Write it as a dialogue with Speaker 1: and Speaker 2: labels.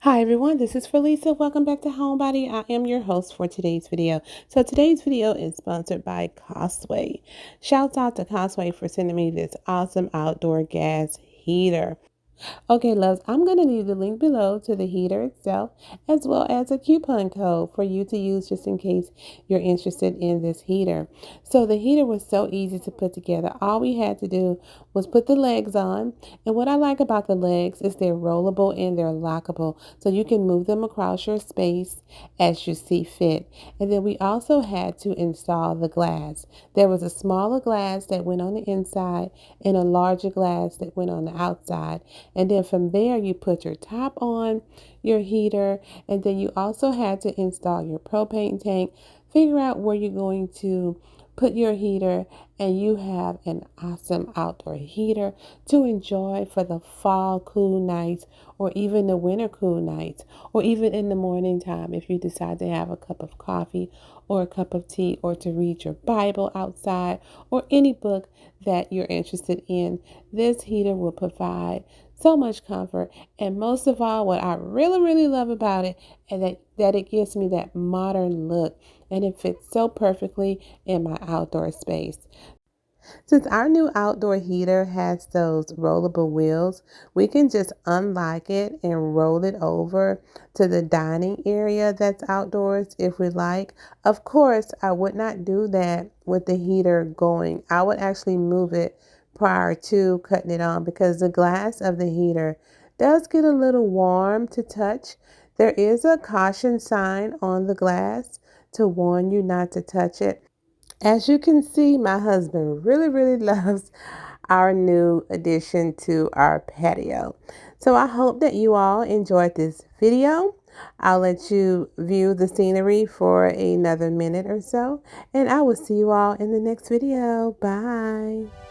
Speaker 1: Hi everyone, this is Felisa. Welcome back to Homebody. I am your host for today's video. So today's video is sponsored by Cosway. Shouts out to Cosway for sending me this awesome outdoor gas heater. Okay, loves, I'm going to leave the link below to the heater itself, as well as a coupon code for you to use just in case you're interested in this heater. So the heater was so easy to put together. All we had to do was put the legs on. And what I like about the legs is they're rollable and they're lockable. So you can move them across your space as you see fit. And then we also had to install the glass. There was a smaller glass that went on the inside and a larger glass that went on the outside. And then from there, you put your top on your heater, and then you also had to install your propane tank, figure out where you're going to put your heater, and you have an awesome outdoor heater to enjoy for the fall cool nights or even the winter cool nights or even in the morning time if you decide to have a cup of coffee or a cup of tea or to read your Bible outside or any book that you're interested in. This heater will provide so much comfort, and most of all, what I really love about it is that it gives me that modern look, and it fits so perfectly in my outdoor space. Since our new outdoor heater has those rollable wheels, we can just unlock it and roll it over to the dining area that's outdoors if we like. Of course, I would not do that with the heater going. I would actually move it prior to cutting it on because the glass of the heater does get a little warm to touch. There is a caution sign on the glass to warn you not to touch it. As you can see, my husband really loves our new addition to our patio. So I hope that you all enjoyed this video. I'll let you view the scenery for another minute or so, and I will see you all in the next video. Bye.